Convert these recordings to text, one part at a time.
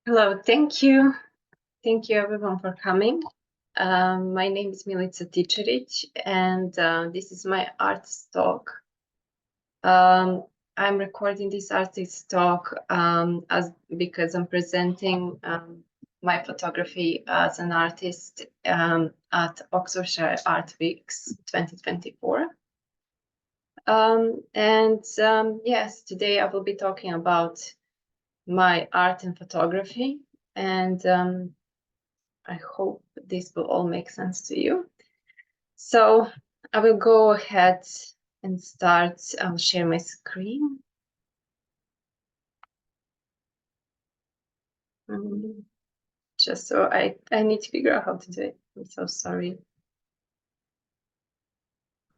Hello, thank you. Thank you everyone for coming. My name is Milica Tičerić and this is my artist talk. I'm recording this artist talk because I'm presenting my photography as an artist at Oxfordshire Art Weeks 2024. Yes, today I will be talking about my art and photography, and I hope this will all make sense to you. So I will go ahead and start. I'll share my screen. Just so I need to figure out how to do it. I'm so sorry.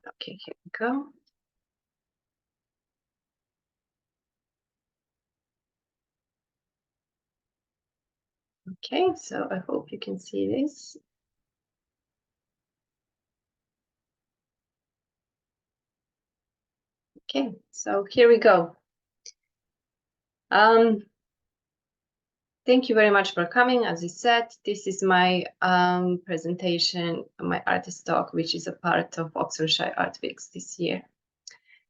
Okay, here we go. Okay, so I hope you can see this. Okay, so here we go. Thank you very much for coming. As I said, this is my presentation, my artist talk, which is a part of Oxfordshire Art Weeks this year.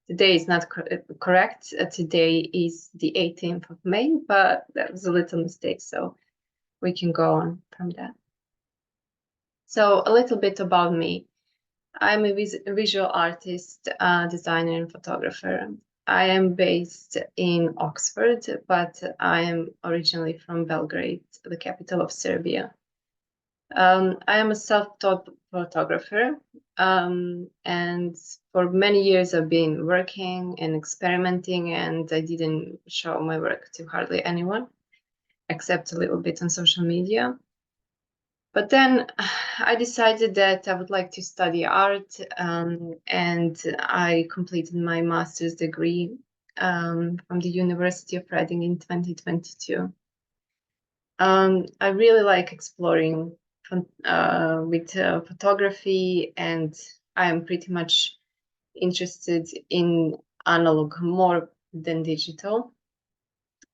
Today is not correct. Today is the 18th of May, but that was a little mistake, so we can go on from that. So a little bit about me. I'm a visual artist, designer, and photographer. I am based in Oxford, but I am originally from Belgrade, the capital of Serbia. I am a self-taught photographer, and for many years I've been working and experimenting, and I didn't show my work to hardly anyone, except a little bit on social media. But then I decided that I would like to study art, and I completed my master's degree from the University of Reading in 2022. I really like exploring with photography, and I am pretty much interested in analog more than digital.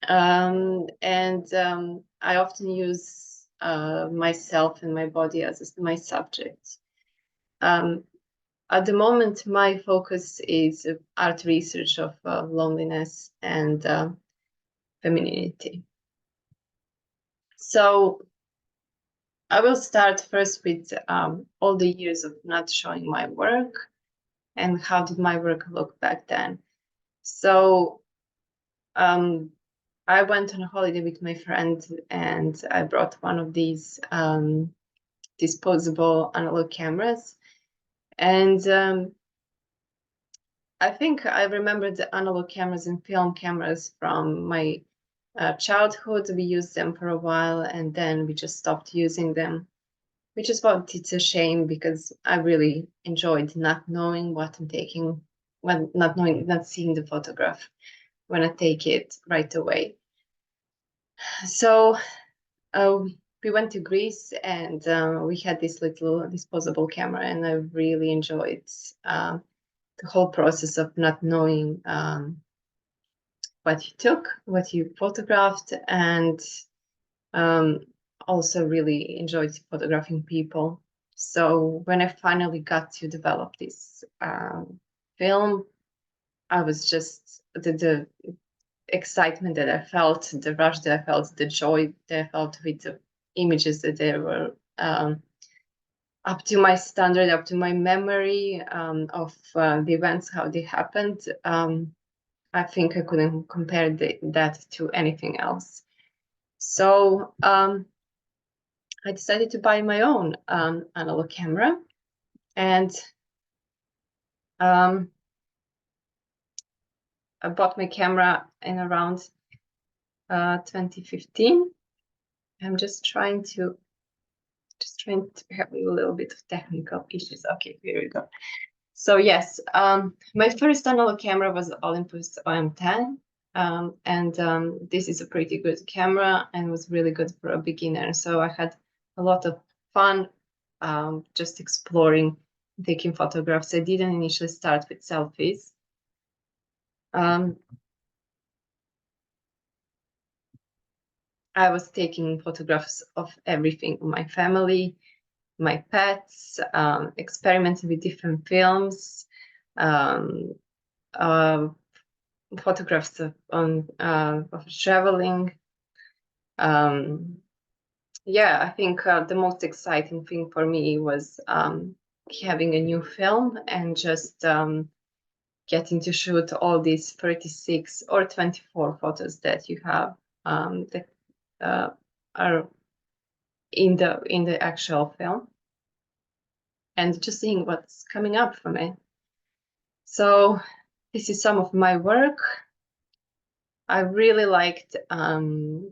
I often use myself and my body as my subject. At the moment, my focus is art research of loneliness and femininity. So I will start first with all the years of not showing my work and how did my work look back then. So I went on a holiday with my friend and I brought one of these disposable analog cameras. And I think I remember the analog cameras and film cameras from my childhood. We used them for a while and then we just stopped using them, which is what it's a shame because I really enjoyed not knowing what I'm taking, not seeing the photograph when I take it right away. So we went to Greece and we had this little disposable camera, and I really enjoyed the whole process of not knowing what you took, what you photographed, and also really enjoyed photographing people. So when I finally got to develop this film, I was just the excitement that I felt, the rush that I felt, the joy that I felt with the images that they were up to my standard, up to my memory of the events, how they happened. I think I couldn't compare that to anything else. So I decided to buy my own analog camera, and I bought my camera in around 2015. I'm just trying to have a little bit of technical issues. Okay, here we go. So yes, my first analog camera was Olympus OM10, and this is a pretty good camera and was really good for a beginner. So I had a lot of fun just exploring, taking photographs. I didn't initially start with selfies. I was taking photographs of everything, my family, my pets, experimenting with different films, photographs of traveling. Yeah, I think the most exciting thing for me was having a new film and just getting to shoot all these 36 or 24 photos that you have that are in the actual film, and just seeing what's coming up from it. So this is some of my work. I really liked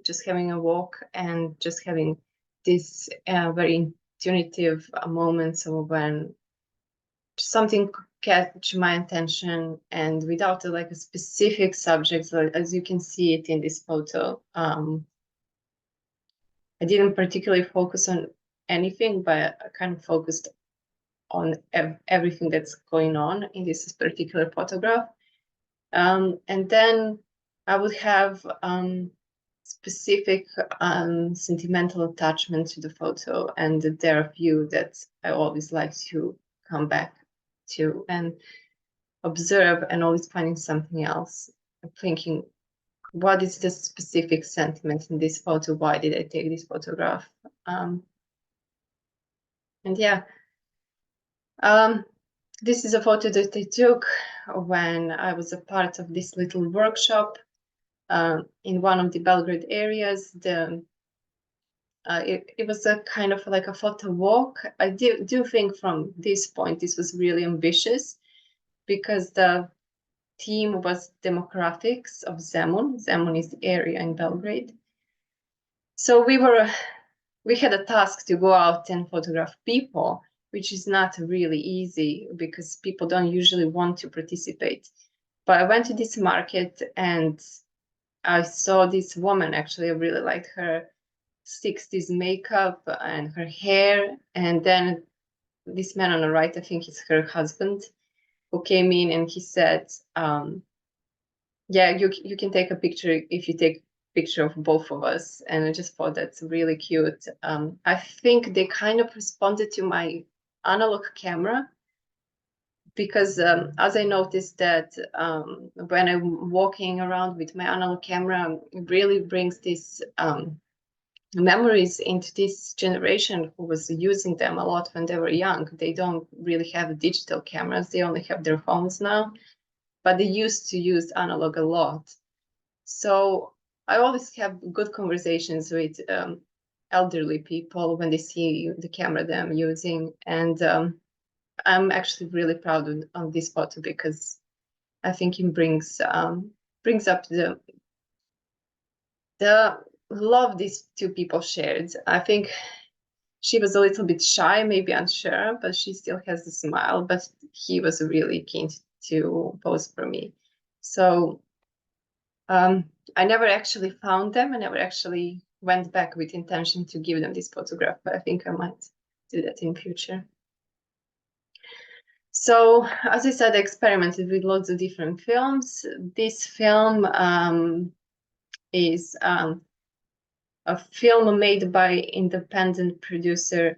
just having a walk and just having this very intuitive moments of when something catch my attention, and without like a specific subject, as you can see it in this photo. I didn't particularly focus on anything, but I kind of focused on everything that's going on in this particular photograph. And then I would have specific sentimental attachment to the photo, and there are a few that I always like to come back to and observe, and always finding something else, thinking, what is the specific sentiment in this photo? Why did I take this photograph? And yeah, this is a photo that I took when I was a part of this little workshop in one of the Belgrade areas. It was a kind of like a photo walk. I do think from this point this was really ambitious, because the theme was demographics of Zemun. Zemun is the area in Belgrade. So we had a task to go out and photograph people, which is not really easy because people don't usually want to participate. But I went to this market and I saw this woman. Actually, I really liked her 60s makeup and her hair. And then this man on the right, I think it's her husband, who came in and he said, yeah, you can take a picture if you take a picture of both of us. And I just thought that's really cute. I think they kind of responded to my analog camera, because as I noticed that when I'm walking around with my analog camera, it really brings this memories into this generation who was using them a lot when they were young. They don't really have digital cameras, they only have their phones now, but they used to use analog a lot. So I always have good conversations with elderly people when they see the camera that I'm using. And I'm actually really proud of this photo, because I think it brings up the love these two people shared. I think she was a little bit shy, maybe unsure, but she still has the smile. But he was really keen to pose for me. So I never actually found them. I never actually went back with intention to give them this photograph, but I think I might do that in future. So, as I said, I experimented with lots of different films. This film is a film made by independent producer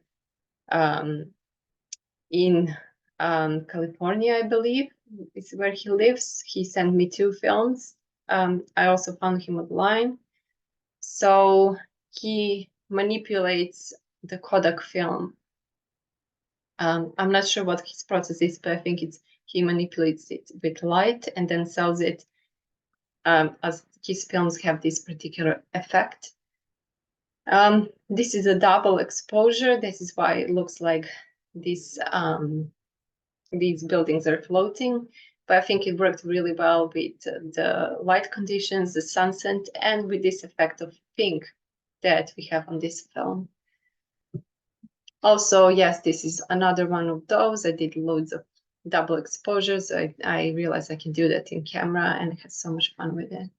in California, I believe. It's where he lives. He sent me 2 films. I also found him online. So he manipulates the Kodak film. I'm not sure what his process is, but I think he manipulates it with light and then sells it as his films have this particular effect. This is a double exposure. This is why it looks like these buildings are floating. But I think it worked really well with the light conditions, the sunset, and with this effect of pink that we have on this film. Also, yes, this is another one of those. I did loads of double exposures. I realized I can do that in camera, and I had so much fun with it.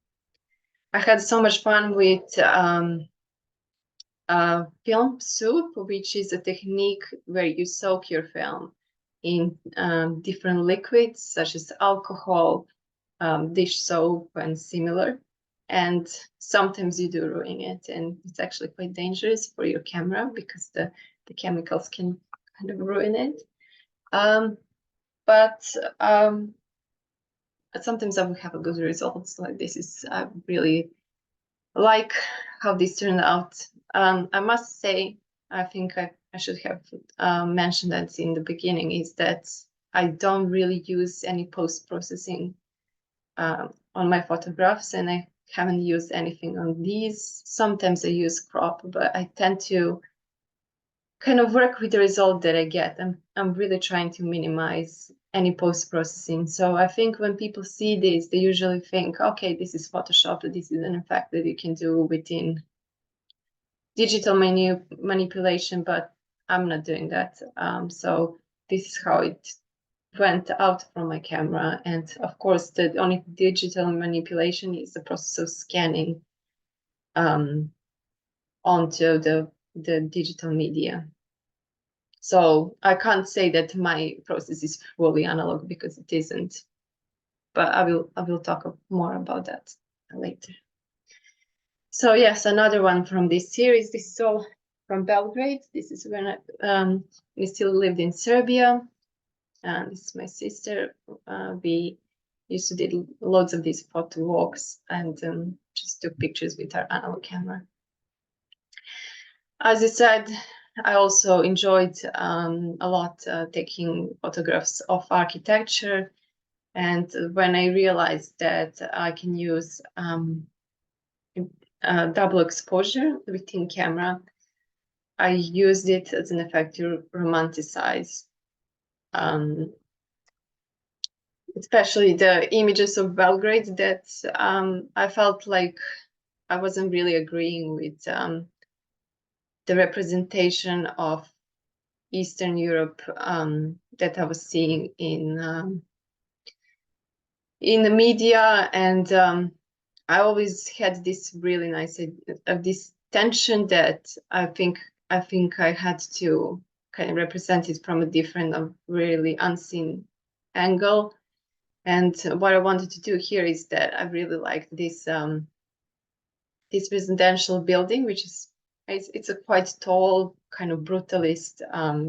I had so much fun with film soup, which is a technique where you soak your film in different liquids, such as alcohol, dish soap, and similar. and sometimes you do ruin it, and it's actually quite dangerous for your camera because the chemicals can kind of ruin it. But sometimes I will have a good results. Like this is, I really like how this turned out. I must say, I think I should have mentioned that in the beginning, is that I don't really use any post-processing on my photographs, and I haven't used anything on these. Sometimes I use crop, but I tend to kind of work with the result that I get. I'm really trying to minimize any post-processing. So I think when people see this, they usually think, okay, this is Photoshop, this is an effect that you can do within digital manipulation, but I'm not doing that. So this is how it went out from my camera. And of course, the only digital manipulation is the process of scanning onto the digital media. So I can't say that my process is fully analog because it isn't, but I will talk more about that later. So yes, another one from this series. This is all from Belgrade. This is when we still lived in Serbia. And this is my sister. We used to do loads of these photo walks and just took pictures with our analog camera. As I said, I also enjoyed a lot taking photographs of architecture. And when I realized that I can use double exposure within camera, I used it as an effect to romanticize especially the images of Belgrade that I felt like I wasn't really agreeing with the representation of Eastern Europe that I was seeing in the media, and I always had this really nice this tension that I think I had to kind of represent it from a different, really unseen angle. And what I wanted to do here is that I really like this this residential building, which is it's a quite tall, kind of brutalist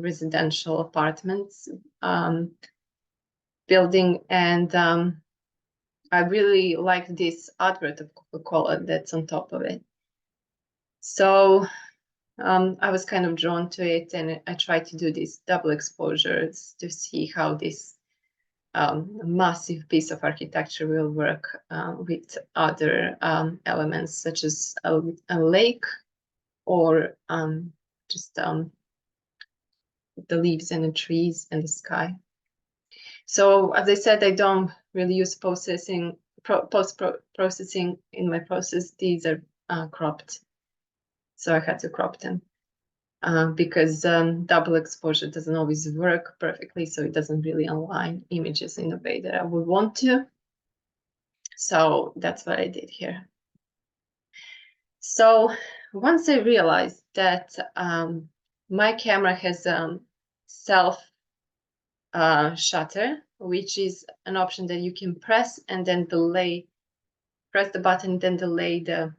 residential apartments building, and I really like this advert of Coca-Cola that's on top of it. So I was kind of drawn to it, and I tried to do these double exposures to see how this massive piece of architecture will work with other elements such as a lake or just the leaves and the trees and the sky. So as I said, I don't really use post-processing in my process. These are cropped, so I had to crop them. Because double exposure doesn't always work perfectly, so it doesn't really align images in the way that I would want to. So that's what I did here. So once I realized that my camera has self shutter, which is an option that you can press and then delay, press the button, then delay the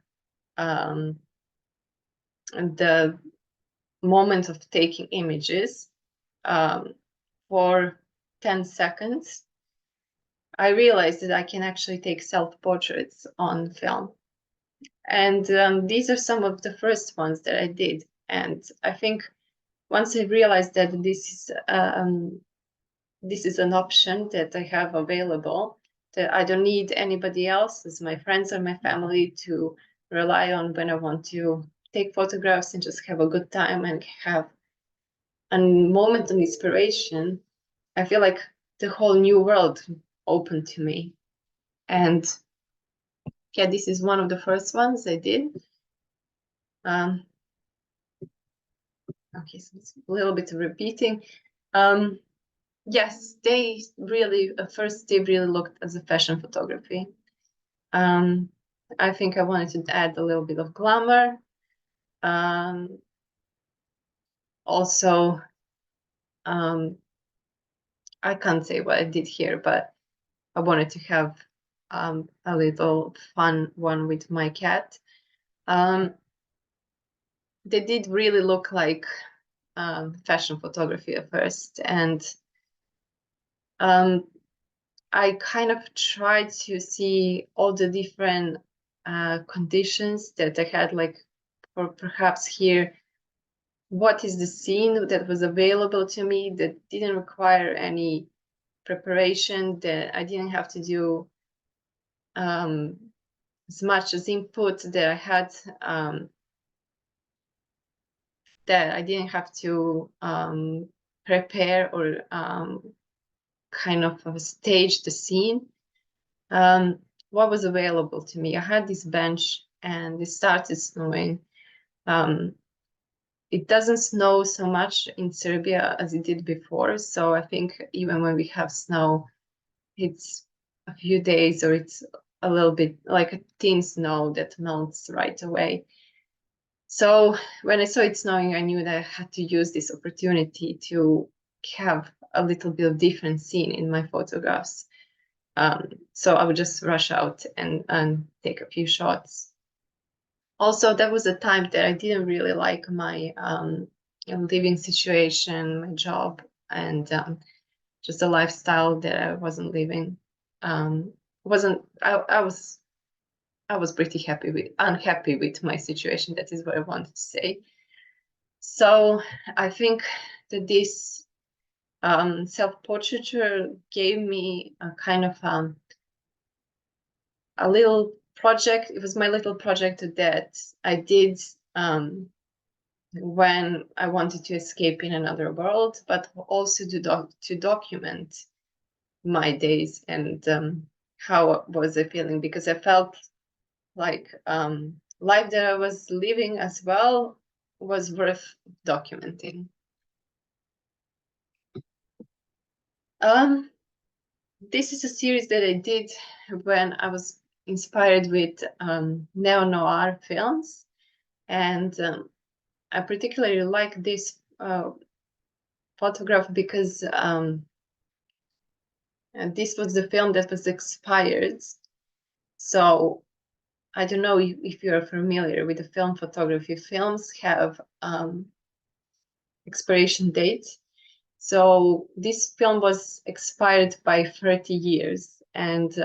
moment of taking images for 10 seconds, I realized that I can actually take self-portraits on film. And these are some of the first ones that I did. And I think once I realized that this is an option that I have available, that I don't need anybody else as my friends or my family to rely on when I want to take photographs and just have a good time and have a moment of inspiration, I feel like the whole new world opened to me. And yeah, this is one of the first ones I did. Okay, so it's a little bit of repeating. Yes, they really, at first they really looked as a fashion photography. I think I wanted to add a little bit of glamour. Also, I can't say what I did here, but I wanted to have a little fun one with my cat. They did really look like fashion photography at first, and I kind of tried to see all the different conditions that I had, like for perhaps here, what is the scene that was available to me that didn't require any preparation, that I didn't have to do as much as input, that I had that I didn't have to prepare or kind of stage the scene. What was available to me? I had this bench and it started snowing. It doesn't snow so much in Serbia as it did before. So I think even when we have snow, it's a few days or it's a little bit like a thin snow that melts right away. So when I saw it snowing, I knew that I had to use this opportunity to have a little bit of different scene in my photographs. So I would just rush out and take a few shots. Also, that was a time that I didn't really like my living situation, my job, and just the lifestyle that I wasn't living. I was pretty unhappy with my situation. That is what I wanted to say. So I think that this self-portraiture gave me a kind of a little project. It was my little project that I did when I wanted to escape in another world, but also to document my days and how was I feeling, because I felt like life that I was living as well was worth documenting. This is a series that I did when I was inspired with neo-noir films, and I particularly like this photograph because this was the film that was expired. So I don't know if you're familiar with the film photography. Films have expiration date. So this film was expired by 30 years. And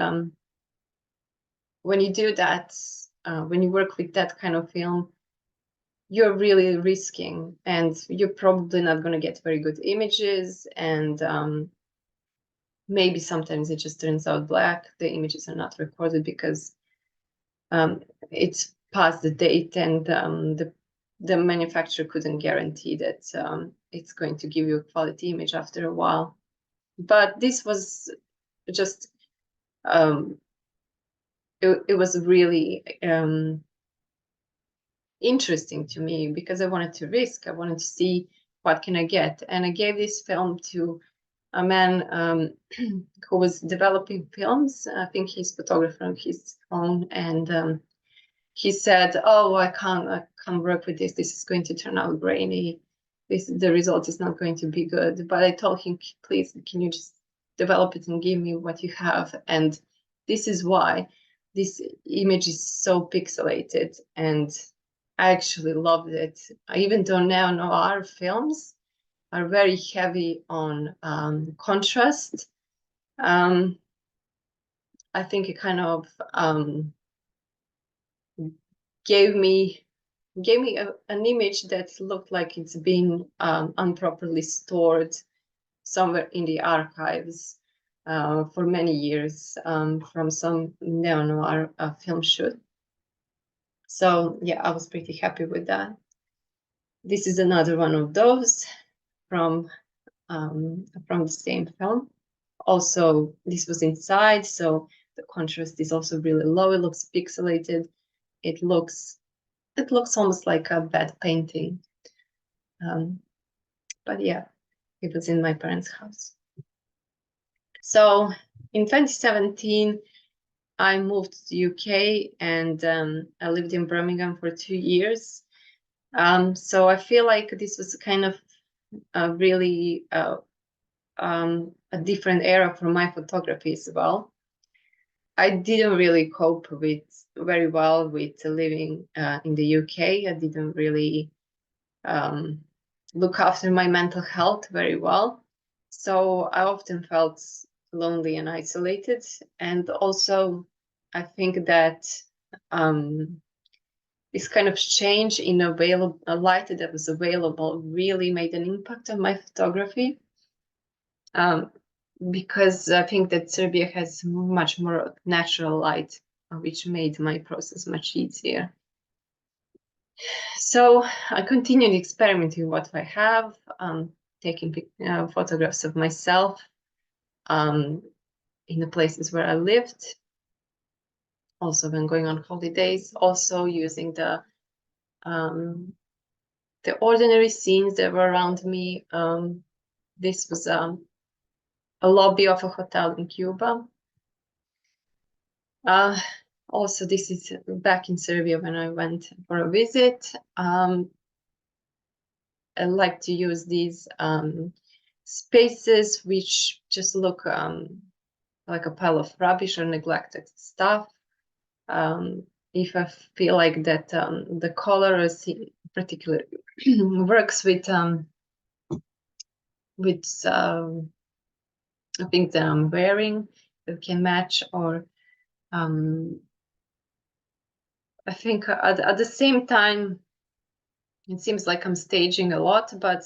when you do that, when you work with that kind of film, you're really risking, and you're probably not going to get very good images, and maybe sometimes it just turns out black. The images are not recorded because it's past the date, and the manufacturer couldn't guarantee that it's going to give you a quality image after a while. But this was just it was really interesting to me because I wanted to risk. I wanted to see what can I get, and I gave this film to a man who was developing films. I think he's a photographer on his own, and he said, "Oh, I can't work with this. This is going to turn out grainy. The result is not going to be good." But I told him, "Please, can you just develop it and give me what you have?" And this is why this image is so pixelated, and I actually loved it. Even though neo-noir films are very heavy on contrast, I think it kind of gave me an image that looked like it's been improperly stored somewhere in the archives for many years from some neo-noir film shoot. So yeah, I was pretty happy with that. This is another one of those from the same film. Also, this was inside, so the contrast is also really low. It looks pixelated. It looks almost like a bad painting. But yeah, it was in my parents' house. So in 2017, I moved to the UK, and I lived in Birmingham for 2 years. So I feel like this was kind of really a different era for my photography as well. I didn't really cope very well with living in the UK. I didn't really look after my mental health very well. So I often felt lonely and isolated. And also, I think that this kind of change in a light that was available really made an impact on my photography. Because I think that Serbia has much more natural light, which made my process much easier. So I continued experimenting with what I have, taking photographs of myself in the places where I lived, also when going on holidays, also using the ordinary scenes that were around me. This was a lobby of a hotel in Cuba. Also, this is back in Serbia when I went for a visit. I like to use these spaces which just look like a pile of rubbish or neglected stuff. If I feel like that the color is particularly works with things that I'm wearing that can match, or I think at the same time, it seems like I'm staging a lot, but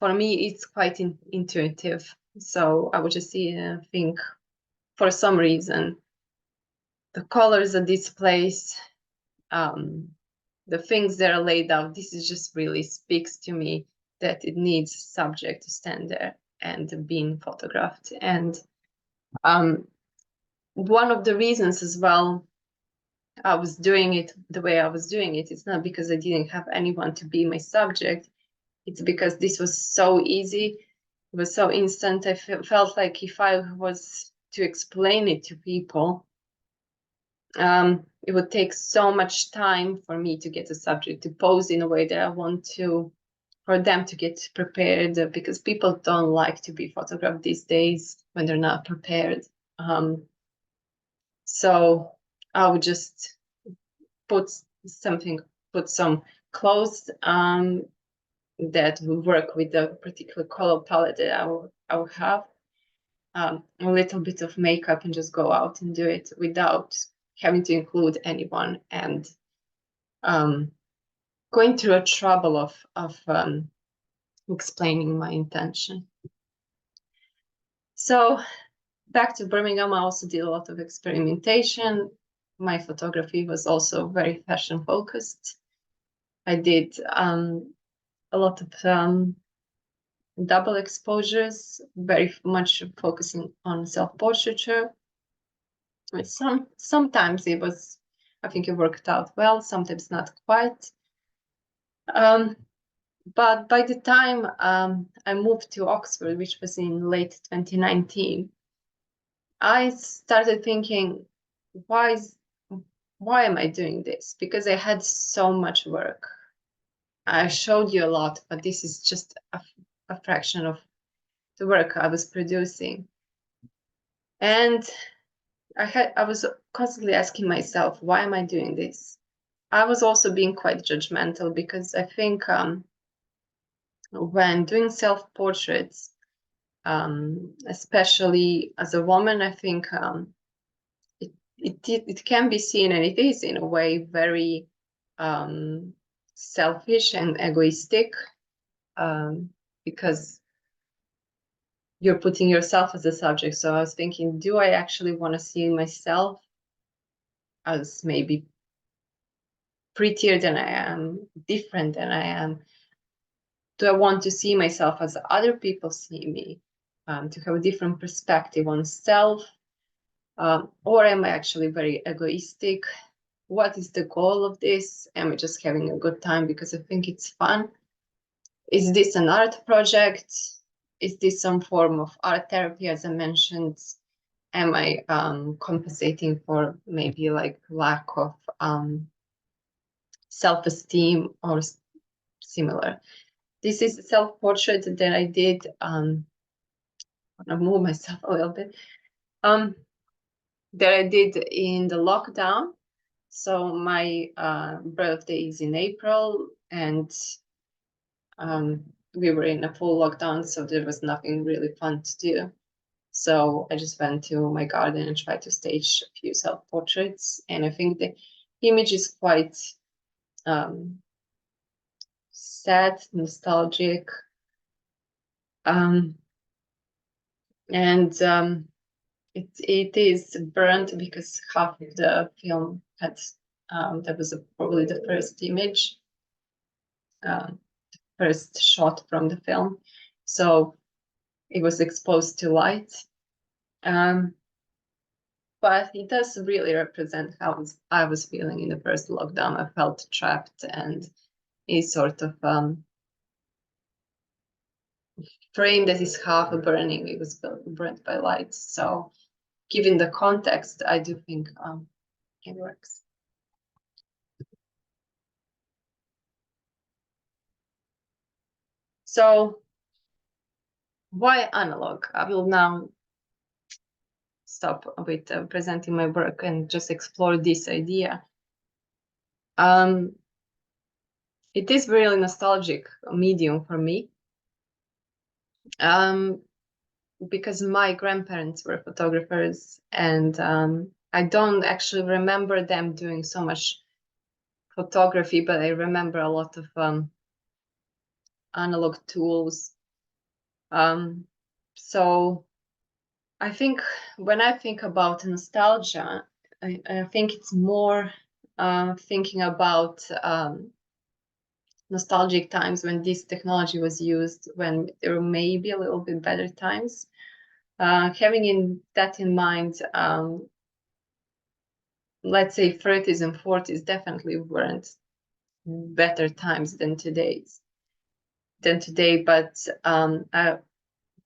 for me, it's quite intuitive. So I would just think, for some reason, the colors of this place, the things that are laid out, this is just really speaks to me that it needs subject to stand there and being photographed. And one of the reasons as well I was doing it the way I was doing it, it's not because I didn't have anyone to be my subject. It's because this was so easy. It was so instant. I felt like if I was to explain it to people, it would take so much time for me to get the subject to pose in a way that I want to, for them to get prepared, because people don't like to be photographed these days when they're not prepared. So I would just put some clothes that will work with the particular color palette that I will have, a little bit of makeup, and just go out and do it without having to include anyone, and going through a trouble of explaining my intention. So back to Birmingham, I also did a lot of experimentation. My photography was also very fashion focused. I did a lot of double exposures, very much focusing on self-portraiture. Sometimes it was, I think it worked out well, sometimes not quite. But by the time I moved to Oxford, which was in late 2019, I started thinking, why am I doing this? Because I had so much work. I showed you a lot, but this is just a fraction of the work I was producing. And I was constantly asking myself, why am I doing this? I was also being quite judgmental, because I think when doing self-portraits, especially as a woman, I think it can be seen, and it is in a way very selfish and egoistic, because you're putting yourself as a subject. So I was thinking, do I actually want to see myself as maybe prettier than I am, different than I am? Do I want to see myself as other people see me, to have a different perspective on self? Or am I actually very egoistic? What is the goal of this? Am I just having a good time because I think it's fun? Is this an art project? Is this some form of art therapy, as I mentioned? Am I compensating for maybe like lack of self-esteem or similar? This is a self-portrait that I did. I'm gonna move myself a little bit. that I did in the lockdown. So my birthday is in April, and we were in a full lockdown, so there was nothing really fun to do. So I just went to my garden and tried to stage a few self-portraits. And I think the image is quite sad, nostalgic. And it is burnt because half of the film had, that was probably the first image, first shot from the film. So it was exposed to light. But it does really represent how I was feeling in the first lockdown. I felt trapped and a sort of frame that is half burning. It was burnt by light. So given the context, I do think it works. So why analog? I will now stop with presenting my work and just explore this idea. It is really nostalgic medium for me, because my grandparents were photographers, and I don't actually remember them doing so much photography, but I remember a lot of analog tools. So I think when I think about nostalgia, I think it's more thinking about nostalgic times when this technology was used, when there were maybe a little bit better times. Having that in mind, let's say 30s and 40s definitely weren't better times than today. But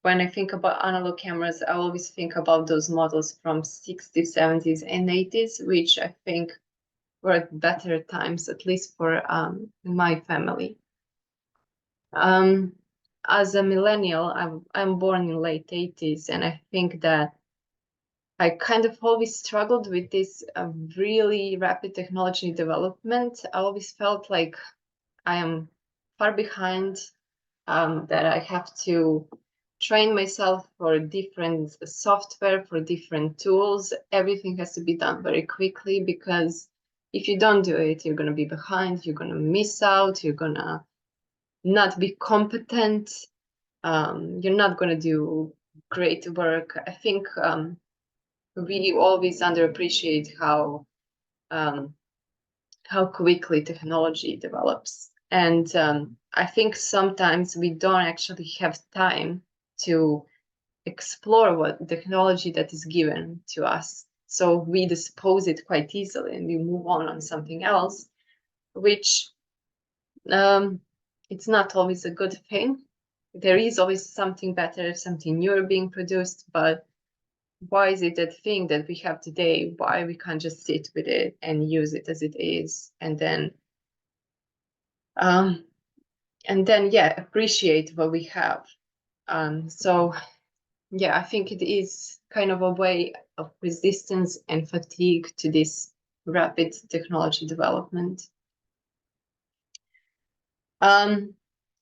when I think about analog cameras, I always think about those models from 60s, 70s, and 80s, which I think were better times, at least for my family. As a millennial, I'm born in late 80s, and I think that I kind of always struggled with this really rapid technology development. I always felt like I am far behind, that I have to train myself for different software, for different tools. Everything has to be done very quickly, because if you don't do it, you're going to be behind, you're going to miss out, you're going to not be competent, you're not going to do great work. I think we always underappreciate how quickly technology develops. And I think sometimes we don't actually have time to explore what technology that is given to us. So we dispose it quite easily and we move on something else, which it's not always a good thing. There is always something better, something newer being produced, but why is it that thing that we have today, why we can't just sit with it and use it as it is, and then yeah, appreciate what we have. So yeah, I think it is kind of a way of resistance and fatigue to this rapid technology development.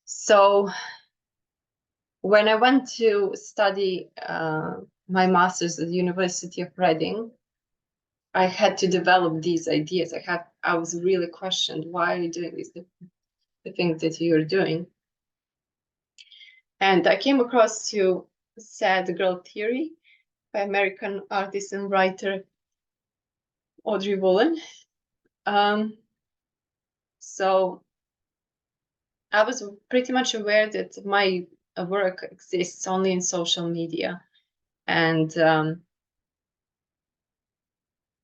So when I went to study my master's at the University of Reading, I had to develop these ideas. I was really questioned, why are you doing this, the things that you're doing? And I came across to Sad Girl Theory by American artist and writer Audrey Woolen. So I was pretty much aware that my work exists only in social media, and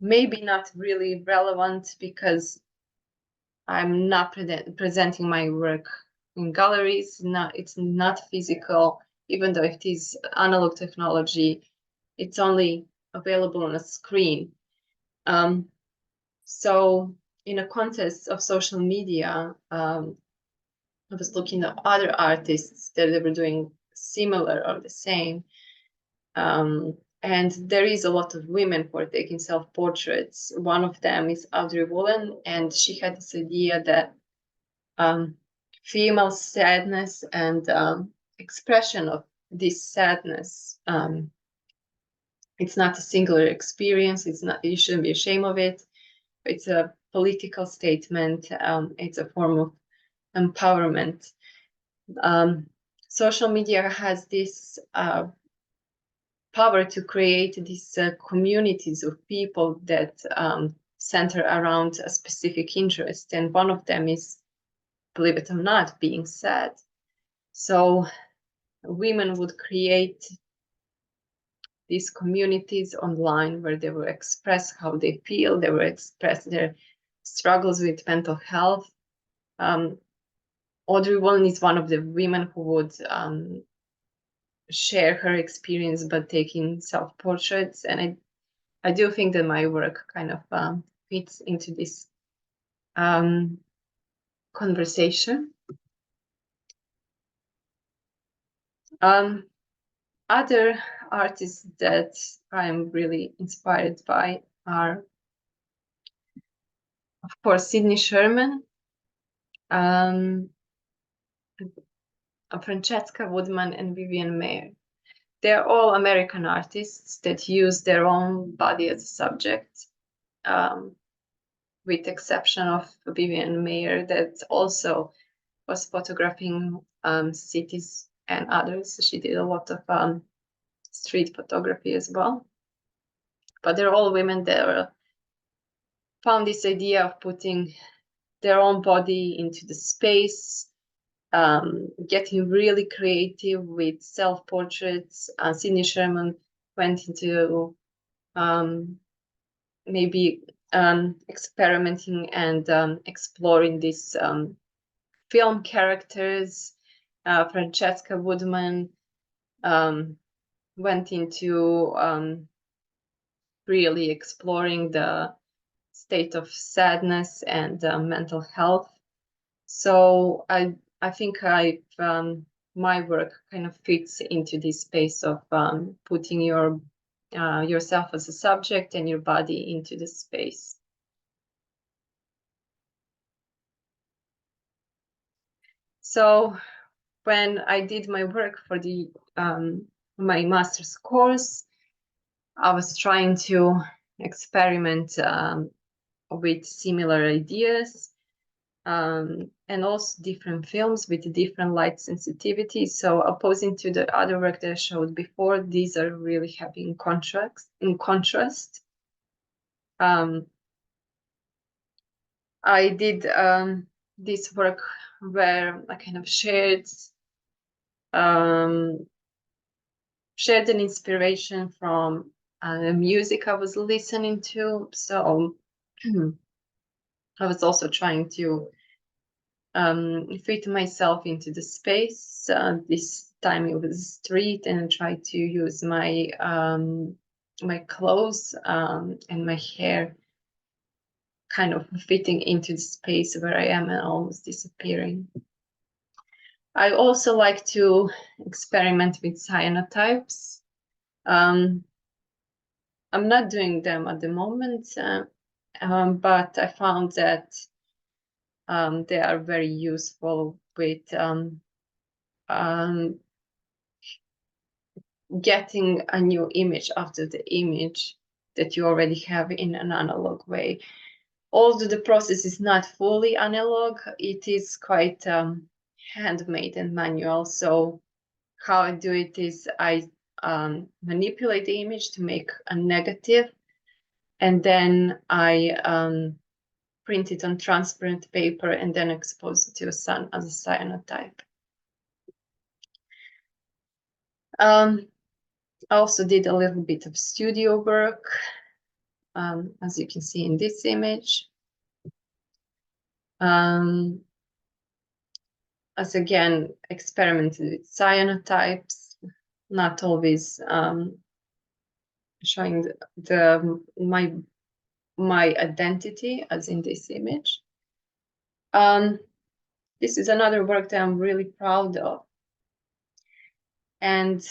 maybe not really relevant because I'm not presenting my work in galleries. It's not physical, even though it is analog technology. It's only available on a screen. So in a context of social media, I was looking at other artists that they were doing similar or the same. And there is a lot of women who are taking self-portraits. One of them is Audrey Woolen, and she had this idea that female sadness and expression of this sadness, it's not a singular experience. It's not, you shouldn't be ashamed of it. It's a political statement. It's a form of empowerment. Social media has this power to create these communities of people that center around a specific interest. And one of them is, believe it or not, being sad. So women would create these communities online where they will express how they feel, they will express their struggles with mental health. Audrey Woolen is one of the women who would share her experience by taking self-portraits, and I do think that my work kind of fits into this conversation. Other artists that I'm really inspired by are, of course, Sidney Sherman, Francesca Woodman, and Vivian Mayer. They're all American artists that use their own body as a subject, with exception of Vivian Mayer, that also was photographing cities and others. She did a lot of street photography as well. But they're all women that found this idea of putting their own body into the space, getting really creative with self-portraits. Sidney Sherman went into maybe experimenting and exploring these film characters. Francesca Woodman went into really exploring the state of sadness and mental health. So I think my work kind of fits into this space of putting yourself as a subject and your body into the space. So when I did my work for the my master's course, I was trying to experiment with similar ideas, and also different films with different light sensitivity. So opposing to the other work that I showed before, these are really heavy in contrast. I did this work where I kind of shared an inspiration from the music I was listening to. So I was also trying to fit myself into the space. This time it was street, and I tried to use my my clothes and my hair kind of fitting into the space where I am and almost disappearing. I also like to experiment with cyanotypes. I'm not doing them at the moment, but I found that they are very useful with getting a new image after the image that you already have in an analog way. Although the process is not fully analog, it is quite handmade and manual. So how I do it is I manipulate the image to make a negative, and then I print it on transparent paper and then expose it to the sun as a cyanotype. I also did a little bit of studio work, as you can see in this image. As again, experimented with cyanotypes, not always showing my identity, as in this image. This is another work that I'm really proud of, and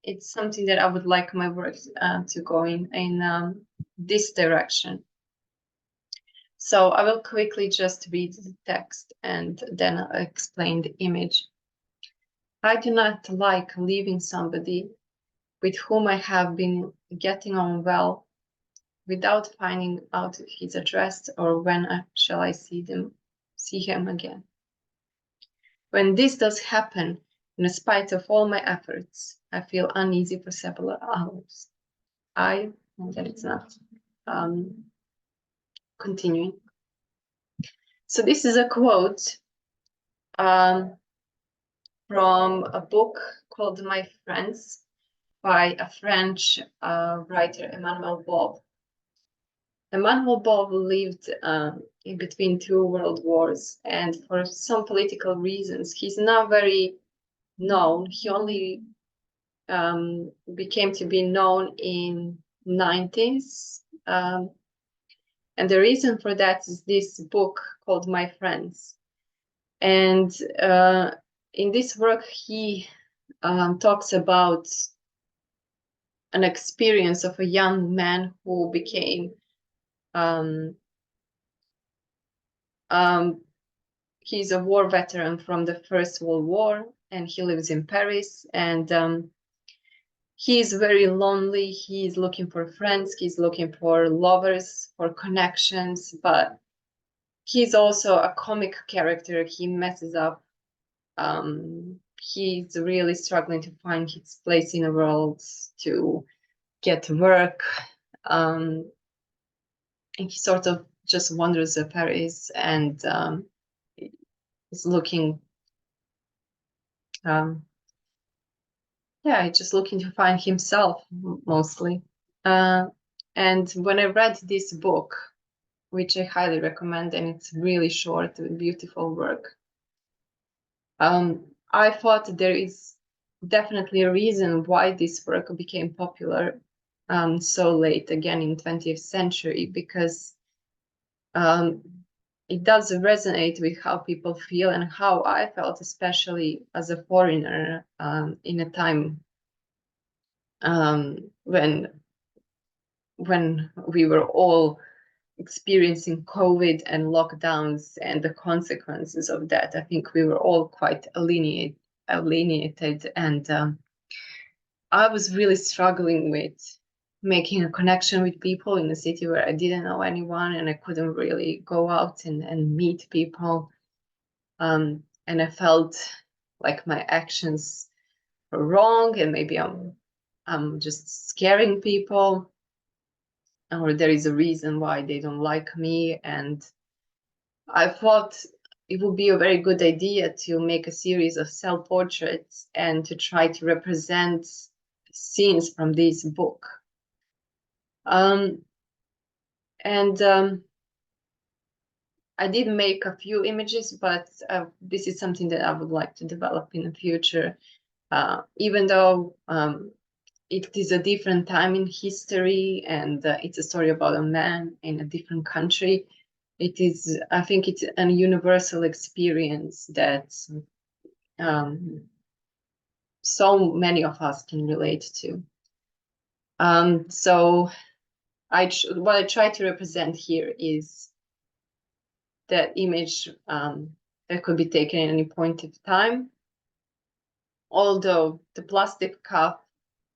it's something that I would like my work to go in this direction. So I will quickly just read the text and then I'll explain the image. I do not like leaving somebody with whom I have been getting on well without finding out his address or when shall I see him again. When this does happen, in spite of all my efforts, I feel uneasy for several hours. And then it's not continuing. So this is a quote from a book called My Friends by a French writer, Emmanuel Bob. Emmanuel Bob lived in between two world wars, and for some political reasons, he's not very known. He only became to be known in 90s. And the reason for that is this book called My Friends. And in this work, he talks about an experience of a young man who became he's a war veteran from the First World War, and he lives in Paris, and he's very lonely. He's looking for friends, he's looking for lovers, for connections, but he's also a comic character. He messes up. He's really struggling to find his place in the world, to get work. And he sort of just wanders Paris and is looking, just looking to find himself mostly. And when I read this book, which I highly recommend, and it's really short, beautiful work, I thought there is definitely a reason why this work became popular so late, again in 20th century, because it does resonate with how people feel and how I felt, especially as a foreigner in a time when we were all experiencing COVID and lockdowns and the consequences of that. I think we were all quite alienated, and I was really struggling with making a connection with people in a city where I didn't know anyone, and I couldn't really go out and meet people. And I felt like my actions were wrong, and maybe I'm just scaring people, or there is a reason why they don't like me. And I thought it would be a very good idea to make a series of self-portraits and to try to represent scenes from this book. I did make a few images, but this is something that I would like to develop in the future. Even though it is a different time in history, and it's a story about a man in a different country, I think it's a universal experience that so many of us can relate to. So what I try to represent here is that image that could be taken at any point of time. Although the plastic cup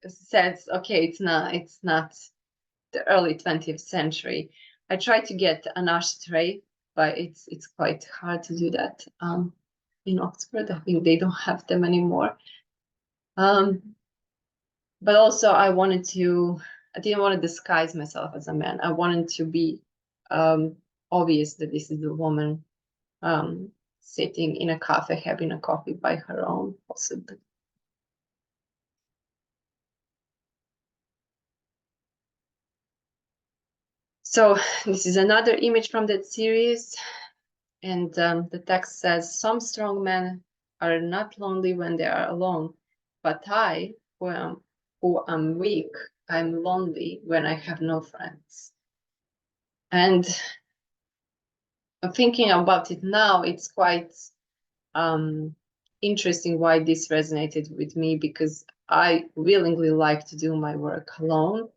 says, okay, it's not the early 20th century. I tried to get an ashtray, but it's quite hard to do that in Oxford. I think they don't have them anymore. But also I didn't want to disguise myself as a man. I wanted to be obvious that this is a woman sitting in a cafe having a coffee by her own, possibly. So this is another image from that series, and the text says, "Some strong men are not lonely when they are alone, but I, who am weak, I'm lonely when I have no friends." And thinking about it now, it's quite interesting why this resonated with me, because I willingly like to do my work alone,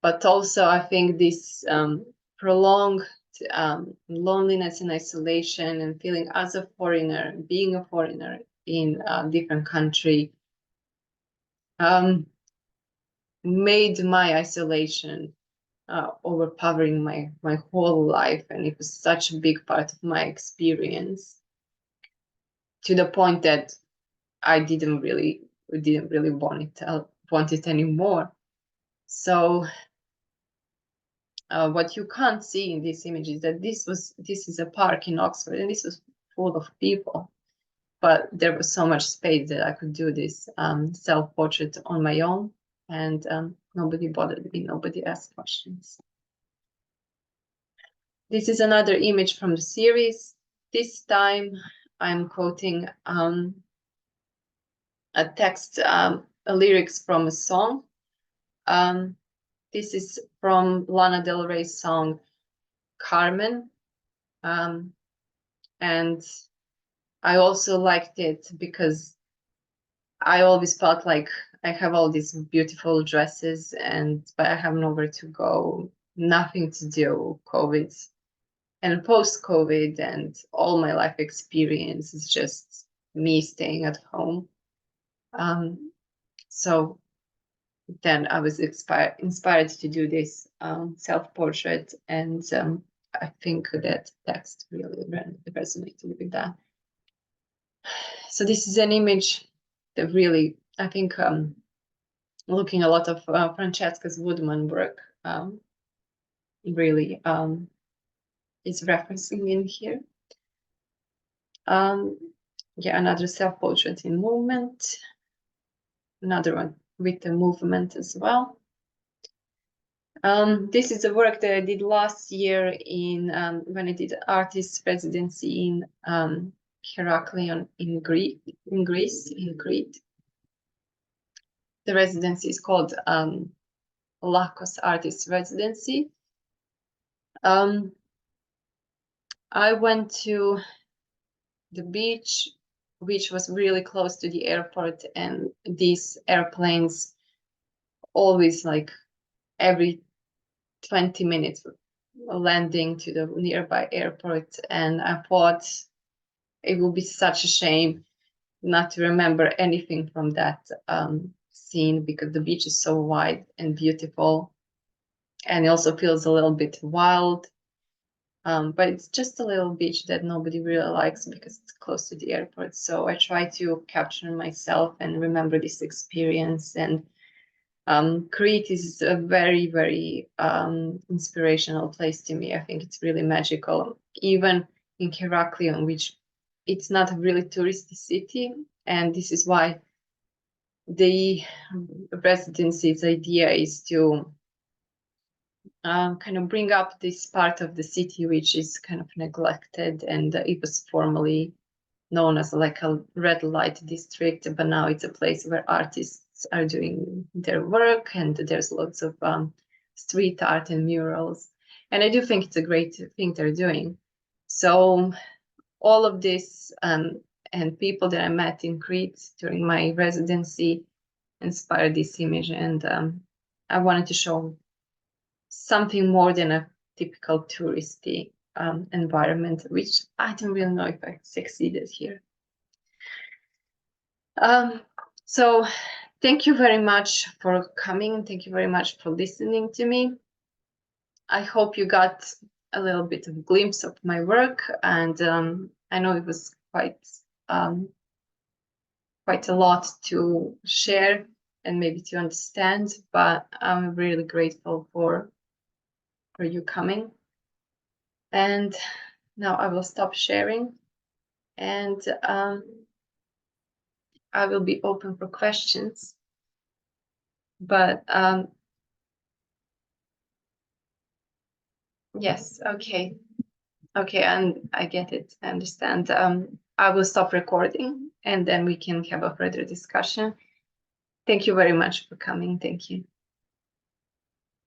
but also I think this prolonged loneliness and isolation and feeling as a foreigner, being a foreigner in a different country, made my isolation overpowering my whole life, and it was such a big part of my experience, to the point that I didn't really want it anymore. So what you can't see in this image is that this is a park in Oxford, and this was full of people, but there was so much space that I could do this self-portrait on my own, and nobody bothered me, nobody asked questions. This is another image from the series. This time I'm quoting a text, lyrics from a song. This is from Lana Del Rey's song Carmen. And I also liked it because I always felt like I have all these beautiful dresses, but I have nowhere to go, nothing to do, COVID. And post-COVID and all my life experience is just me staying at home. So then I was inspired to do this self-portrait, and I think that text really resonated with that. So this is an image that really, I think, looking a lot of Francesca's Woodman work, really is referencing in here. Yeah, another self-portrait in movement, another one with the movement as well. This is the work that I did last year in when I did artist residency in Heraklion in Greece, in Crete. The residency is called Lakos Artist Residency. I went to the beach, which was really close to the airport, and these airplanes always, like every 20 minutes, landing to the nearby airport, and I thought it would be such a shame not to remember anything from that scene, because the beach is so wide and beautiful, and it also feels a little bit wild. But it's just a little beach that nobody really likes because it's close to the airport. So I try to capture myself and remember this experience. And Crete is a very, very inspirational place to me. I think it's really magical. Even in Heraklion, which it's not a really touristy city, and this is why the residency's idea is to kind of bring up this part of the city which is kind of neglected, and it was formerly known as like a red light district, but now it's a place where artists are doing their work, and there's lots of street art and murals, and I do think it's a great thing they're doing. So all of this and people that I met in Crete during my residency inspired this image, and I wanted to show something more than a typical touristy environment, which I don't really know if I succeeded here. So thank you very much for coming. Thank you very much for listening to me. I hope you got a little bit of a glimpse of my work, and I know it was quite a lot to share and maybe to understand, but I'm really grateful for you coming. And now I will stop sharing, and I will be open for questions. But yes, okay, and I get it, I understand. I will stop recording, and then we can have a further discussion. Thank you very much for coming. Thank you.